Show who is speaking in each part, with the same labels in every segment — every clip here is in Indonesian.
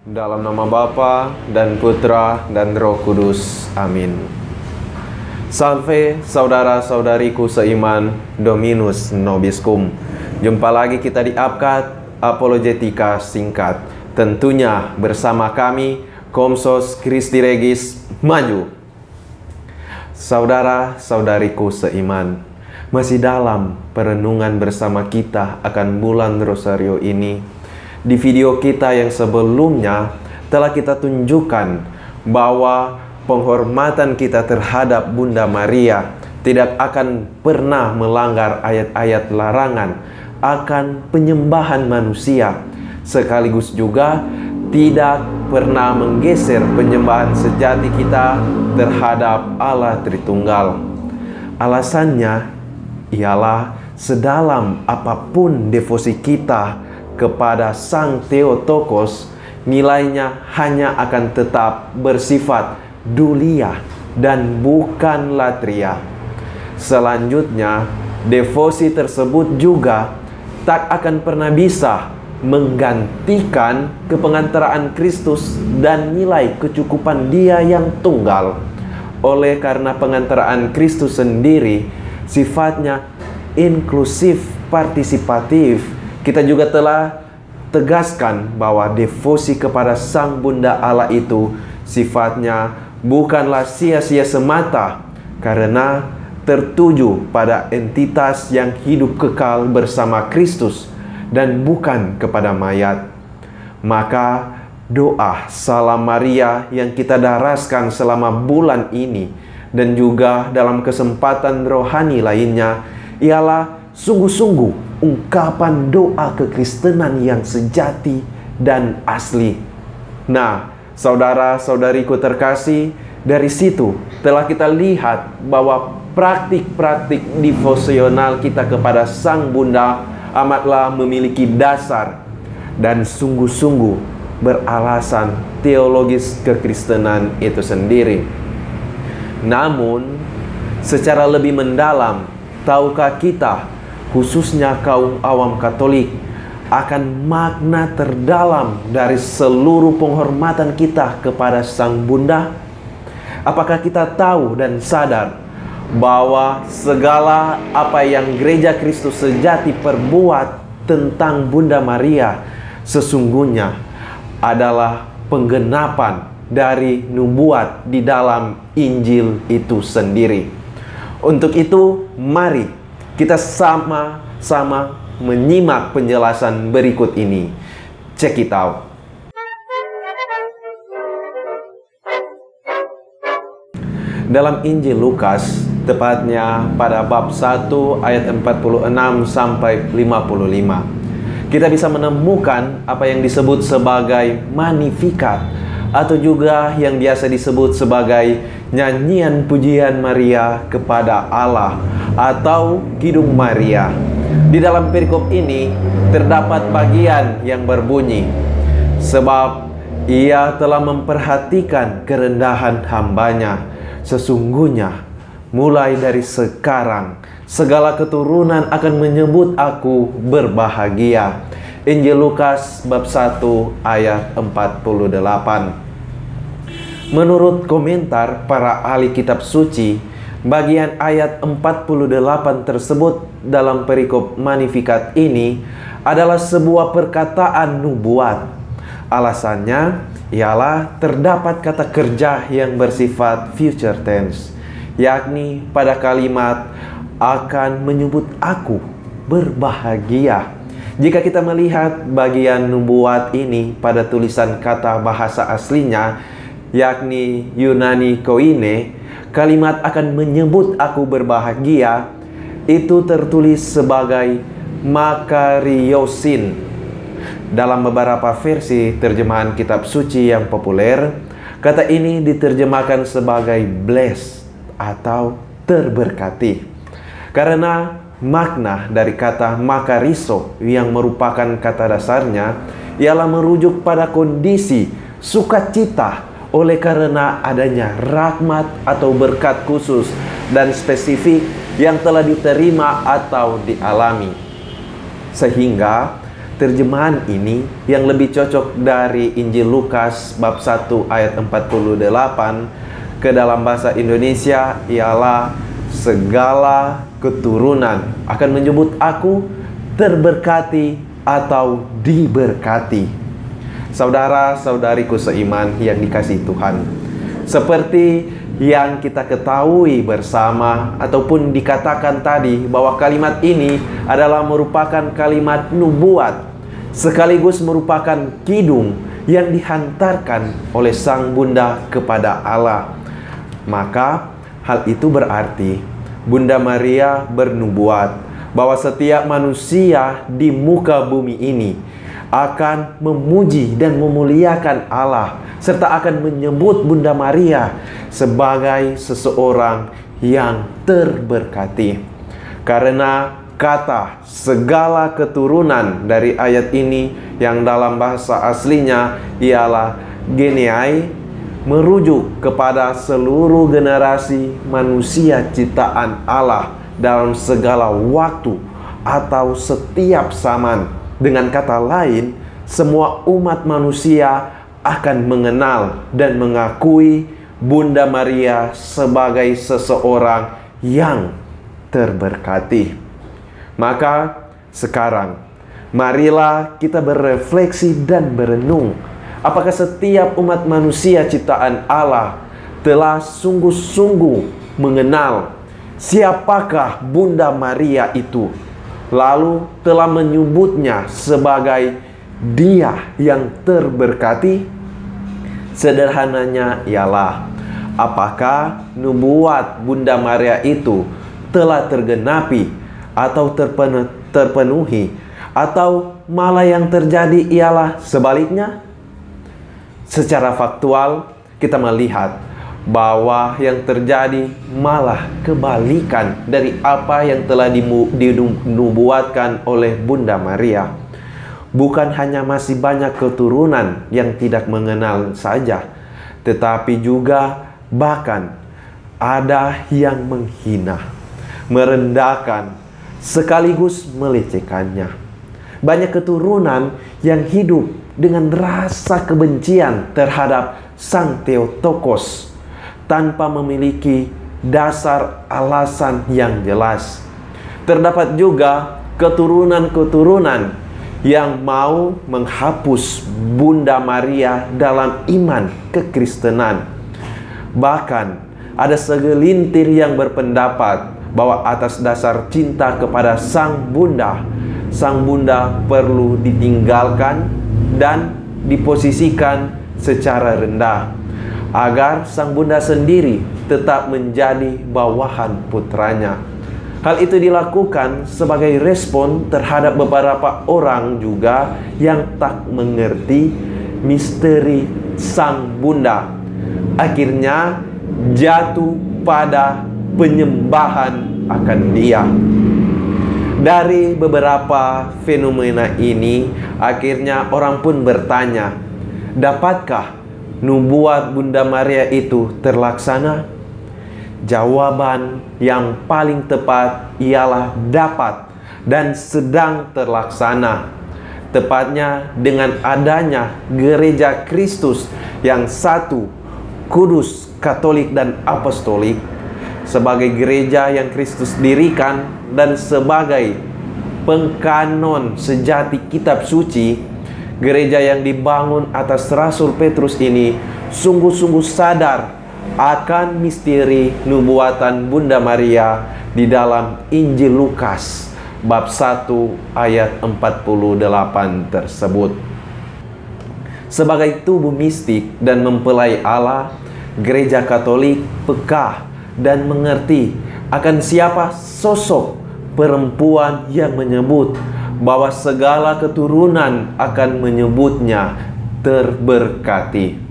Speaker 1: Dalam nama Bapa dan Putra dan Roh Kudus. Amin. Salve saudara-saudariku seiman, Dominus Nobiscum. Jumpa lagi kita di Abkat Apologetika Singkat. Tentunya bersama kami Komsos Christi Regis Maju. Saudara-saudariku seiman, masih dalam perenungan bersama kita akan bulan Rosario ini. Di video kita yang sebelumnya telah kita tunjukkan bahwa penghormatan kita terhadap Bunda Maria tidak akan pernah melanggar ayat-ayat larangan akan penyembahan manusia, sekaligus juga tidak pernah menggeser penyembahan sejati kita terhadap Allah Tritunggal. Alasannya ialah sedalam apapun devosi kita kepada Sang Theotokos, nilainya hanya akan tetap bersifat dulia dan bukan latria. Selanjutnya, devosi tersebut juga tak akan pernah bisa menggantikan kepengantaraan Kristus dan nilai kecukupan Dia yang tunggal. Oleh karena pengantaraan Kristus sendiri sifatnya inklusif partisipatif, kita juga telah tegaskan bahwa devosi kepada Sang Bunda Allah itu sifatnya bukanlah sia-sia semata, karena tertuju pada entitas yang hidup kekal bersama Kristus dan bukan kepada mayat. Maka doa Salam Maria yang kita daraskan selama bulan ini dan juga dalam kesempatan rohani lainnya ialah sungguh-sungguh ungkapan doa kekristenan yang sejati dan asli. Nah, saudara-saudariku terkasih, dari situ telah kita lihat bahwa praktik-praktik devosional kita kepada Sang Bunda amatlah memiliki dasar dan sungguh-sungguh beralasan teologis kekristenan itu sendiri. Namun, secara lebih mendalam, tahukah kita, khususnya kaum awam Katolik, akan makna terdalam dari seluruh penghormatan kita kepada Sang Bunda? Apakah kita tahu dan sadar bahwa segala apa yang Gereja Kristus sejati perbuat tentang Bunda Maria sesungguhnya adalah penggenapan dari nubuat di dalam Injil itu sendiri? Untuk itu, mari kita sama-sama menyimak penjelasan berikut ini. Check it out. Dalam Injil Lukas, tepatnya pada bab 1 ayat 46 sampai 55, kita bisa menemukan apa yang disebut sebagai Magnificat, atau juga yang biasa disebut sebagai nyanyian pujian Maria kepada Allah atau Kidung Maria. Di dalam perikop ini terdapat bagian yang berbunyi, sebab Ia telah memperhatikan kerendahan hambanya, sesungguhnya mulai dari sekarang segala keturunan akan menyebut aku berbahagia. Injil Lukas bab 1 ayat 48. Menurut komentar para ahli kitab suci, bagian ayat 48 tersebut dalam perikop Magnificat ini adalah sebuah perkataan nubuat. Alasannya ialah terdapat kata kerja yang bersifat future tense, yakni pada kalimat akan menyebut aku berbahagia. Jika kita melihat bagian nubuat ini pada tulisan kata bahasa aslinya, yakni Yunani koine, kalimat akan menyebut aku berbahagia itu tertulis sebagai makariosin. Dalam beberapa versi terjemahan kitab suci yang populer, kata ini diterjemahkan sebagai blessed atau terberkati. Karena makna dari kata makariso yang merupakan kata dasarnya ialah merujuk pada kondisi sukacita oleh karena adanya rahmat atau berkat khusus dan spesifik yang telah diterima atau dialami. Sehingga terjemahan ini yang lebih cocok dari Injil Lukas bab 1 ayat 48 ke dalam bahasa Indonesia ialah segala keturunan akan menyebut aku terberkati atau diberkati. Saudara-saudariku seiman yang dikasihi Tuhan, seperti yang kita ketahui bersama ataupun dikatakan tadi bahwa kalimat ini adalah merupakan kalimat nubuat sekaligus merupakan kidung yang dihantarkan oleh Sang Bunda kepada Allah. Maka hal itu berarti Bunda Maria bernubuat bahwa setiap manusia di muka bumi ini akan memuji dan memuliakan Allah, serta akan menyebut Bunda Maria sebagai seseorang yang terberkati. Karena kata segala keturunan dari ayat ini yang dalam bahasa aslinya ialah geneai, merujuk kepada seluruh generasi manusia ciptaan Allah dalam segala waktu atau setiap zaman. Dengan kata lain, semua umat manusia akan mengenal dan mengakui Bunda Maria sebagai seseorang yang terberkati. Maka sekarang, marilah kita berefleksi dan berenung. Apakah setiap umat manusia ciptaan Allah telah sungguh-sungguh mengenal siapakah Bunda Maria itu, lalu telah menyebutnya sebagai Dia yang terberkati? Sederhananya ialah, apakah nubuat Bunda Maria itu telah tergenapi atau terpenuhi, atau malah yang terjadi ialah sebaliknya? Secara faktual, kita melihat bahwa yang terjadi malah kebalikan dari apa yang telah dinubuatkan oleh Bunda Maria. Bukan hanya masih banyak keturunan yang tidak mengenal saja, tetapi juga bahkan ada yang menghina, merendahkan, sekaligus melecehkannya. Banyak keturunan yang hidup dengan rasa kebencian terhadap Sang Theotokos tanpa memiliki dasar alasan yang jelas. Terdapat juga keturunan-keturunan yang mau menghapus Bunda Maria dalam iman kekristenan. Bahkan ada segelintir yang berpendapat bahwa atas dasar cinta kepada Sang Bunda perlu ditinggalkan dan diposisikan secara rendah, agar Sang Bunda sendiri tetap menjadi bawahan putranya. Hal itu dilakukan sebagai respon terhadap beberapa orang juga yang tak mengerti misteri Sang Bunda. Akhirnya jatuh pada penyembahan akan Dia. Dari beberapa fenomena ini, akhirnya orang pun bertanya, dapatkah nubuat Bunda Maria itu terlaksana? Jawaban yang paling tepat ialah dapat dan sedang terlaksana. Tepatnya dengan adanya Gereja Kristus yang satu, kudus, katolik, dan apostolik, sebagai gereja yang Kristus dirikan dan sebagai pengkanon sejati kitab suci. Gereja yang dibangun atas Rasul Petrus ini sungguh-sungguh sadar akan misteri nubuatan Bunda Maria di dalam Injil Lukas bab 1 ayat 48 tersebut. Sebagai tubuh mistik dan mempelai Allah, Gereja Katolik peka dan mengerti akan siapa sosok perempuan yang menyebut bahwa segala keturunan akan menyebutnya terberkati.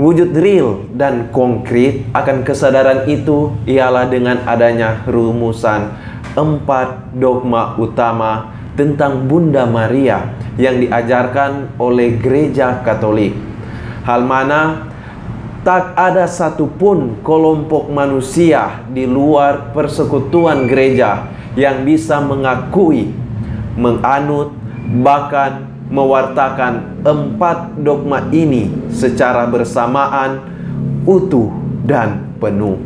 Speaker 1: Wujud real dan konkret akan kesadaran itu ialah dengan adanya rumusan 4 dogma utama tentang Bunda Maria yang diajarkan oleh Gereja Katolik. Hal mana tak ada satupun kelompok manusia di luar persekutuan gereja yang bisa mengakui, menganut, bahkan mewartakan 4 dogma ini secara bersamaan, utuh dan penuh.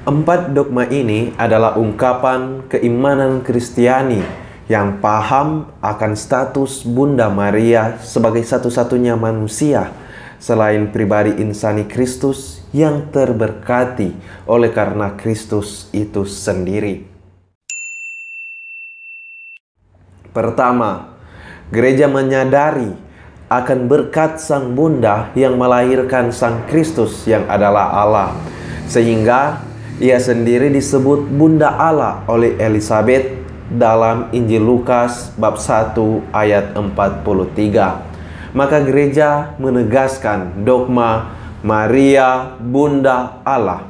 Speaker 1: 4 dogma ini adalah ungkapan keimanan Kristiani yang paham akan status Bunda Maria sebagai satu-satunya manusia selain pribadi insani Kristus yang terberkati oleh karena Kristus itu sendiri. Pertama, gereja menyadari akan berkat Sang Bunda yang melahirkan Sang Kristus yang adalah Allah, sehingga ia sendiri disebut Bunda Allah oleh Elizabeth dalam Injil Lukas bab 1 ayat 43. Maka gereja menegaskan dogma Maria Bunda Allah.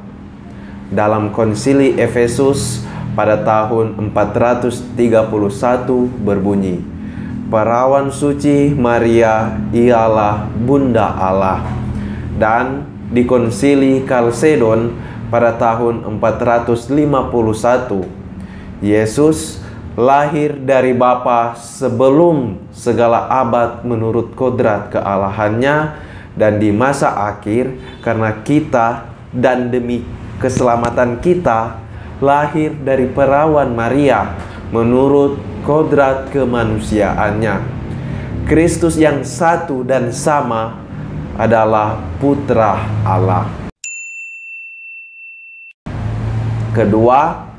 Speaker 1: Dalam Konsili Efesus pada tahun 431 berbunyi, "Perawan suci Maria ialah Bunda Allah." Dan di Konsili Kalsedon pada tahun 451, Yesus lahir dari Bapa sebelum segala abad menurut kodrat kealahannya, dan di masa akhir karena kita dan demi keselamatan kita lahir dari perawan Maria menurut kodrat kemanusiaannya. Kristus yang satu dan sama adalah Putra Allah. Kedua,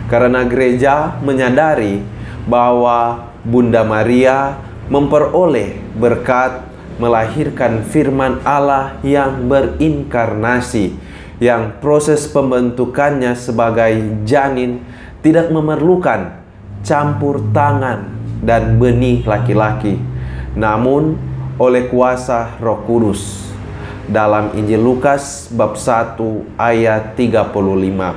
Speaker 1: karena gereja menyadari bahwa Bunda Maria memperoleh berkat melahirkan firman Allah yang berinkarnasi, yang proses pembentukannya sebagai janin tidak memerlukan campur tangan dan benih laki-laki, namun oleh kuasa Roh Kudus. Dalam Injil Lukas bab 1 ayat 35.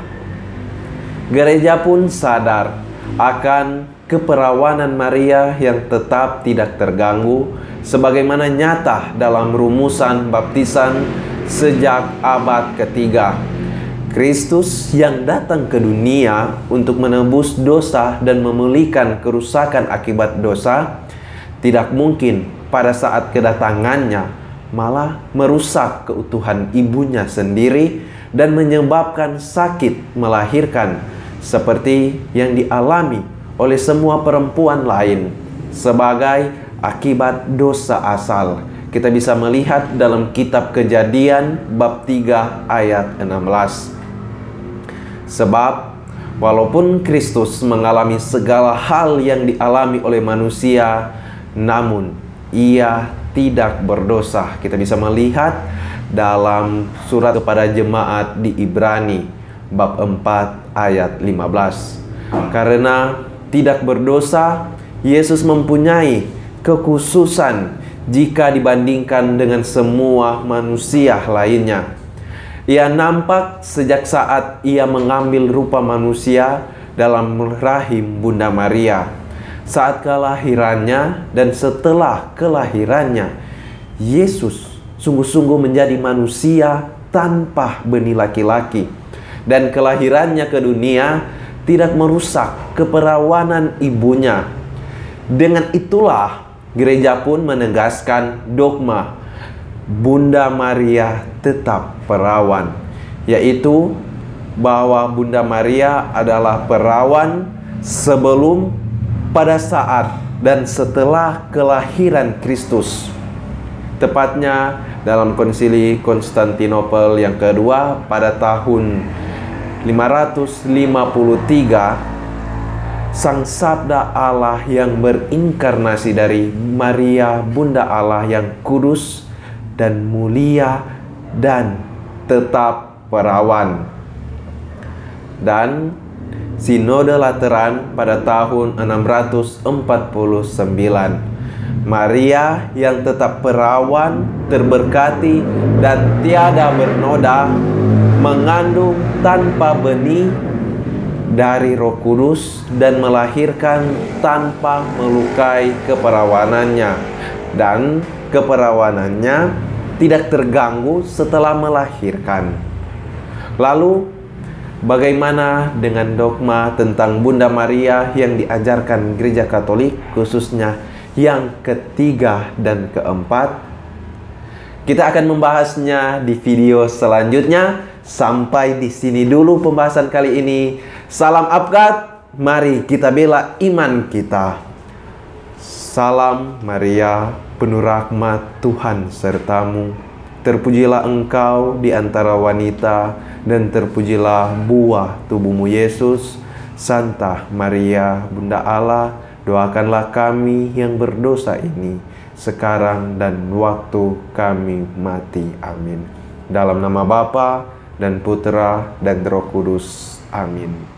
Speaker 1: Gereja pun sadar akan keperawanan Maria yang tetap tidak terganggu, sebagaimana nyata dalam rumusan baptisan sejak abad ketiga. Kristus yang datang ke dunia untuk menebus dosa dan memulihkan kerusakan akibat dosa, tidak mungkin pada saat kedatangannya malah merusak keutuhan ibunya sendiri dan menyebabkan sakit melahirkan, seperti yang dialami oleh semua perempuan lain sebagai akibat dosa asal. Kita bisa melihat dalam kitab Kejadian bab 3 ayat 16. Sebab walaupun Kristus mengalami segala hal yang dialami oleh manusia, namun ia tidak berdosa. Kita bisa melihat dalam surat kepada jemaat di Ibrani bab 4 ayat 15. Karena tidak berdosa, Yesus mempunyai kekhususan jika dibandingkan dengan semua manusia lainnya. Ia nampak sejak saat ia mengambil rupa manusia dalam rahim Bunda Maria. Saat kelahirannya dan setelah kelahirannya, Yesus sungguh-sungguh menjadi manusia tanpa benih laki-laki. Dan kelahirannya ke dunia tidak merusak keperawanan ibunya. Dengan itulah gereja pun menegaskan dogma Bunda Maria tetap perawan, yaitu bahwa Bunda Maria adalah perawan sebelum, pada saat, dan setelah kelahiran Kristus. Tepatnya dalam Konsili Konstantinopel yang kedua pada tahun 553, Sang Sabda Allah yang berinkarnasi dari Maria Bunda Allah yang kudus dan mulia dan tetap perawan. Dan Sinode Lateran pada tahun 649, Maria yang tetap perawan, terberkati dan tiada bernoda, mengandung tanpa benih dari Roh Kudus dan melahirkan tanpa melukai keperawanannya, dan keperawanannya tidak terganggu setelah melahirkan. Lalu bagaimana dengan dogma tentang Bunda Maria yang diajarkan Gereja Katolik, khususnya yang ketiga dan keempat. Kita akan membahasnya di video selanjutnya. Sampai di sini dulu pembahasan kali ini. Salam Apkat, mari kita bela iman kita. Salam Maria, penuh rahmat, Tuhan sertamu. Terpujilah engkau di antara wanita, dan terpujilah buah tubuhmu Yesus. Santa Maria, Bunda Allah, doakanlah kami yang berdosa ini, sekarang dan waktu kami mati. Amin. Dalam nama Bapa dan Putra dan Roh Kudus. Amin.